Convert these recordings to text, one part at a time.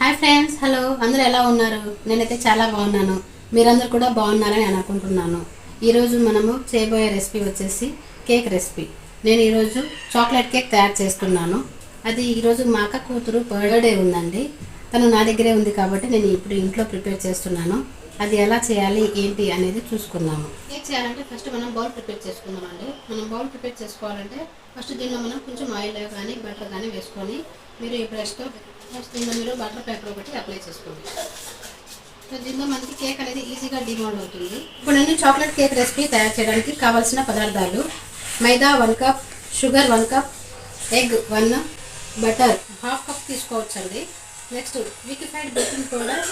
Hi friends, hello. అందరూ ఎలా ఉన్నారు? నేనైతే చాలా బాగున్నాను. మీరందరూ కూడా బాగున్నారని నేను అనుకుంటున్నాను. ఈరోజు మనము చేయబోయే రెసిపీ వచ్చేసి కేక్ రెసిపీ. నేను ఈరోజు చాక్లెట్ కేక్ తయారు చేస్తున్నాను. అది ఈరోజు మా అక్క కూతురు బర్త్డే ఉందండి. తను నా దగ్గరే ఉంది కాబట్టి నేను ఇప్పుడు ఇంట్లో ప్రిపేర్ చేస్తున్నాను. అది ఎలా చేయాలి ఏంటి అనేది చూసుకుందాము. కేక్ చేయాలంటే ఫస్ట్ మనం బౌల్ ప్రిపేర్ చేసుకుందామండి. మనం బౌల్ ప్రిపేర్ చేసుకోవాలంటే ఫస్ట్ దీనిలో మనం కొంచెం ఆయిల్ కానీ బటర్ కానీ వేసుకొని మీరు ఈ బ్రష్తో ఫస్ట్ దీనిలో మీరు బటర్ పేపర్ ఒకటి అప్లై చేసుకోండి. సో దీనిలో మనకి కేక్ అనేది ఈజీగా డిమోల్డ్ అవుతుంది. ఇప్పుడు నేను చాక్లెట్ కేక్ రెసిపీ తయారు చేయడానికి కావాల్సిన పదార్థాలు: maida 1 cup, sugar 1 cup, egg 1, butter 1/2 cup తీసుకోవచ్చండి. నెక్స్ట్ వికిఫైడ్ బేకింగ్ పౌడర్,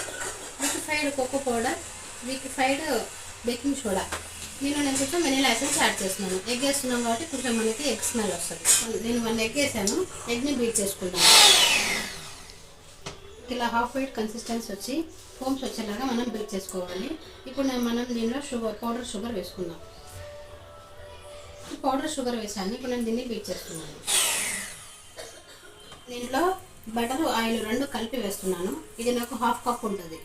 వికిఫైడ్ కోకో పౌడర్, వికిఫైడ్ బేకింగ్ సోడా. నేను కొంచెం వెనిలా ఎసెన్స్ యాడ్ చేస్తున్నాను. ఎగ్ వేస్తున్నాం కాబట్టి కొంచెం మనకి ఎగ్ స్మెల్ వస్తుంది. నేను 1 ఎగ్ వేసాను. ఎగ్ని బీట్ చేసుకుంటాను. ఇలా హాఫ్ వైట్ కన్సిస్టెన్సీ వచ్చి ఫోమ్స్ వచ్చేలాగా మనం బీట్ చేసుకోవాలి. ఇప్పుడు మనం దీనిలో పౌడర్ షుగర్ వేసుకుందాం. పౌడర్ షుగర్ వేసాను. ఇప్పుడు నేను దీన్ని బీట్ చేస్తున్నాను. దీంట్లో బటర్ ఆయిల్ 2 కలిపి వేస్తున్నాను. ఇది నాకు 1/2 కప్ ఉంటుంది.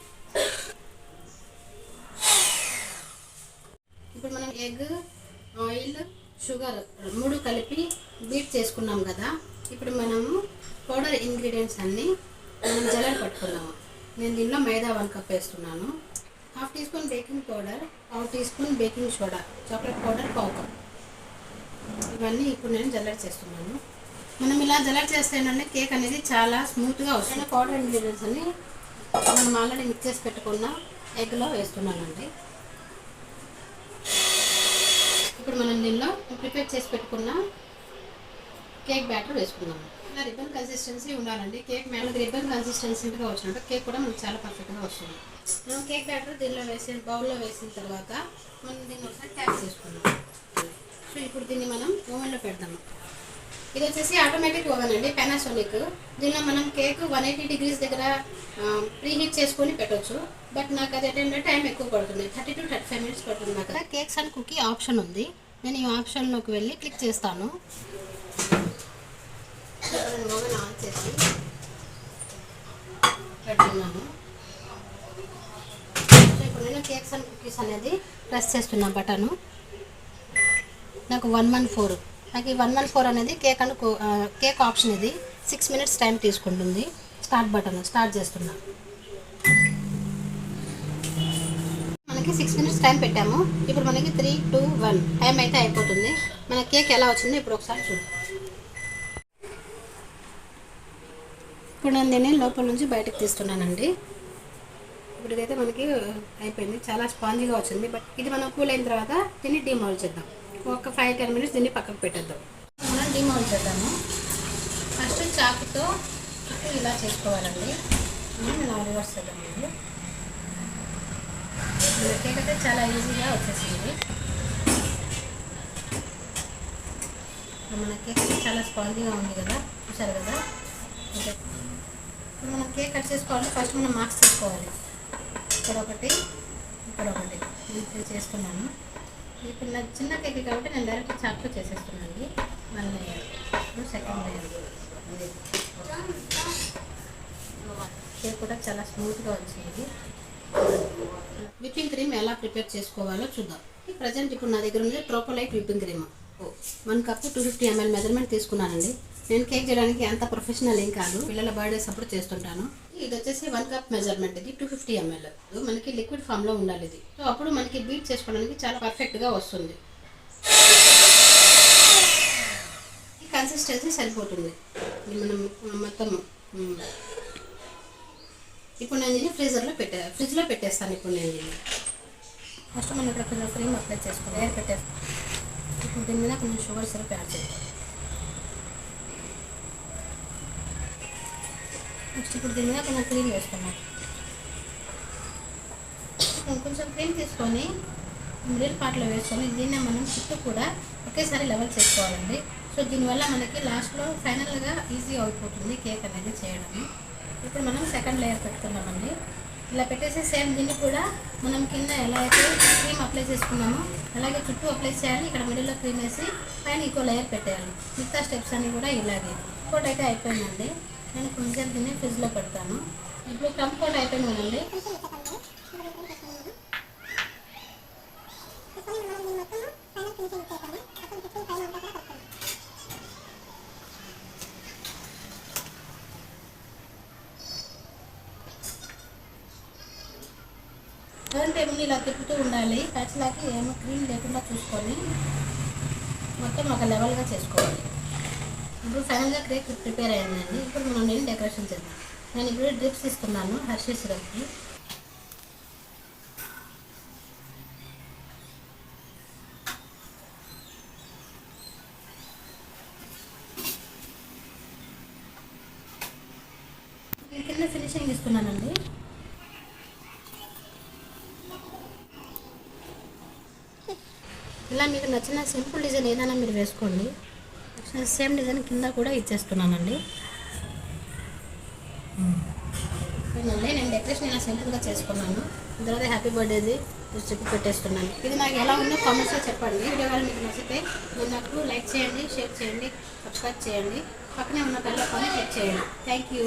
ఇప్పుడు మనం ఎగ్, ఆయిల్, షుగర్ 3 కలిపి బీట్ చేసుకున్నాం కదా. ఇప్పుడు మనము పౌడర్ ఇంగ్రీడియంట్స్ అన్నీ మనం జల్లెడ పట్టుకున్నాము. నేను దీనిలో మైదా 1 కప్ వేస్తున్నాను. 1/2 teaspoon baking powder, 1/2 teaspoon baking soda, chocolate powder 1/4 cup. ఇవన్నీ ఇప్పుడు నేను జల్లెడ చేస్తున్నాను. మనం ఇలా జల్లెడ చేస్తే ఏంటంటే కేక్ అనేది చాలా స్మూత్గా వస్తుంది. పౌడర్ ఇంగ్రీడియంట్స్ అన్ని మనం ఆల్రెడీ మిక్స్ చేసి పెట్టుకున్న ఎగ్లో వేస్తున్నానండి. ఇప్పుడు మనం దీనిలో ప్రిపేర్ చేసి పెట్టుకున్న కేక్ బ్యాటర్ వేసుకున్నాము. ఇలా రిబ్బన్ కన్సిస్టెన్సీ ఉండాలండి. కేక్ మీద రిబ్బన్ కన్సిస్టెన్సీగా వచ్చినట్టు కేక్ కూడా మనకు చాలా పర్ఫెక్ట్గా వస్తుంది. మనం కేక్ బ్యాటర్ దీనిలో బౌల్లో వేసిన తర్వాత మనం దీన్ని ఒకసారి ట్యాప్ చేసుకున్నాం. సో ఇప్పుడు దీన్ని మనం ఓవెన్లో పెడదాము. ఇది వచ్చేసి ఆటోమేటిక్ ఓవెన్ అండి, పానాసోనిక్. దీనిలో మనం కేక్ 180 డిగ్రీస్ దగ్గర ప్రీ హీట్ చేసుకొని పెట్టవచ్చు. బట్ నాకు అది ఏంటంటే టైం ఎక్కువ పడుతుంది. 30 to 35 మినిట్స్ పడుతుంది. నాకు కేక్స్ అండ్ కుకీ ఆప్షన్ ఉంది. నేను ఈ ఆప్షన్లోకి వెళ్ళి క్లిక్ చేస్తాను. ఓవెన్ ఆన్ చేసి పెడుతున్నాను. సో ఇప్పుడు నేను కేక్స్ అండ్ కుకీస్ అనేది ప్రెస్ చేస్తున్నా బటను. నాకు 114 నాకు ఈ 114 అనేది కేక్ ఆప్షన్. ఇది 6 మినిట్స్ టైం తీసుకుంటుంది. స్టార్ట్ బటన్ స్టార్ట్ చేస్తున్నా. మనకి 6 మినిట్స్ టైం పెట్టాము. ఇప్పుడు మనకి 3, 2, 1 టైం అయితే అయిపోతుంది. మన కేక్ ఎలా వచ్చిందో ఇప్పుడు ఒకసారి చూద్దాం. ఇప్పుడు నేను దీన్ని లోపల నుంచి బయటకు తీస్తున్నానండి. ఇప్పుడు ఇదైతే మనకి అయిపోయింది. చాలా స్పాంజీగా వచ్చింది. బట్ ఇది మనం కూల్ అయిన తర్వాత దీన్ని డిమోల్డ్ చేద్దాం. ఒక 5-10 మినిట్స్ దీన్ని పక్కకు పెట్టేద్దాం. మనం డిమోల్డ్ చేద్దాము. ఫస్ట్ చాకుతో ఇలా చేసుకోవాలండి. నేను రివర్స్ చేద్దామండి. కేక్ అయితే చాలా ఈజీగా వచ్చేసింది. మన కేక్ చాలా స్పాంజీగా ఉంది కదా, చూసారు కదా. ఓకే, ఇప్పుడు మనం కేక్ కట్ చేసుకోవాలి. ఫస్ట్ మనం మార్క్స్ తీసుకోవాలి. ఇక్కడ ఒకటి, ఇక్కడ ఒకటి నేను చేసుకున్నాను. ఇప్పుడు నా చిన్న కేక్ కాబట్టి నేను డైరెక్ట్ చాక్తో చేసేస్తున్నాను. 1 లేయర్, ఇప్పుడు 2nd లేయర్. కేక్ కూడా చాలా స్మూత్గా వచ్చింది. విప్పింగ్ క్రీమ్ ఎలా ప్రిపేర్ చేసుకోవాలో చూద్దాం. ప్రజెంట్ ఇప్పుడు నా దగ్గర ఉంది Tropolite whipping cream. 1 cup 250 ml measurement తీసుకున్నానండి. నేను కేక్ చేయడానికి అంత ప్రొఫెషనల్ ఏం కాదు, పిల్లల బర్త్డేస్ అప్పుడు చేస్తుంటాను. ఇది వచ్చేసి 1 కప్ మెజర్మెంట్. ఇది 250 ml. మనకి లిక్విడ్ ఫామ్లో ఉండాలి ఇది. సో అప్పుడు మనకి బీట్ చేసుకోవడానికి చాలా పర్ఫెక్ట్గా వస్తుంది. ఈ కన్సిస్టెన్సీ సరిపోతుంది. మనం మొత్తం ఇప్పుడు నేను దీన్ని ఫ్రిడ్జ్లో పెట్టేస్తాను. ఇప్పుడు నేను దీన్ని ఫస్ట్ మనం ఇక్కడ కొంచెం క్రీమ్ అప్లై చేసుకుని లేయర్ పెట్టేస్తాను. ఇప్పుడు దీని మీద కొంచెం షుగర్ సిరప్ యాడ్ చేస్తాను. నెక్స్ట్ ఇప్పుడు దీని మీద కొంచెం క్రీమ్ వేసుకున్నాను. కొంచెం క్రీమ్ తీసుకొని మిడిల్ పార్ట్లో వేసుకొని దీన్ని మనం చుట్టూ కూడా ఒకేసారి లెవెల్ చేసుకోవాలండి. సో దీనివల్ల మనకి లాస్ట్లో ఫైనల్గా ఈజీ అయిపోతుంది కేక్ అనేది చేయడం. ఇప్పుడు మనం 2nd లేయర్ పెట్టుకున్నామండి. ఇలా పెట్టేసి సేమ్ దీన్ని కూడా మనం కింద ఎలా అయితే క్రీమ్ అప్లై చేసుకున్నామో అలాగే చుట్టూ అప్లై చేయాలి. ఇక్కడ మిడిల్లో క్రీమ్ వేసి పైన ఇంకో లేయర్ పెట్టేయాలి. మిగతా స్టెప్స్ అన్నీ కూడా ఇలాగే. ఇంకోటి అయితే అయిపోయిందండి. నేను కొంచెం దీన్ని ఫ్రిడ్జ్లో పెడతాను. ఇప్పుడు క్రమ్ కోట్ అయిపోయింది కదండి. టర్న్ టేబుల్ని ఇలా తిప్పుతూ ఉండాలి. ప్యాచ్లాకి ఏమో క్రీమ్ లేకుండా చూసుకొని మొత్తం ఒక లెవెల్గా చేసుకోవాలి. ఇప్పుడు ఫైనల్గా కేక్ ప్రిపేర్ అయ్యిందండి. ఇప్పుడు మనం నేను డెకరేషన్ చేద్దాం. నేను ఇప్పుడు డ్రిప్స్ ఇస్తున్నాను హర్షీస్ సిరప్కి. కింద ఫినిషింగ్ ఇస్తున్నానండి. ఇలా మీకు నచ్చిన సింపుల్ డిజైన్ ఏదైనా మీరు వేసుకోండి. సేమ్ డిజైన్ కింద కూడా ఇచ్చేస్తున్నానండి. నేను డెకరేషన్ ఇలా సింపుల్గా చేసుకున్నాను. తర్వాత హ్యాపీ బర్త్డేది చెప్పి పెట్టేస్తున్నాను. ఇది నాకు ఎలా ఉందో కామెంట్స్లో చెప్పండి. వీడియో కానీ మీకు నచ్చితే మీరు నాకు లైక్ చేయండి, షేర్ చేయండి, సబ్స్క్రైబ్ చేయండి, పక్కనే ఉన్న బెల్ ఐకాన్ని క్లిక్ చేయండి. Thank you.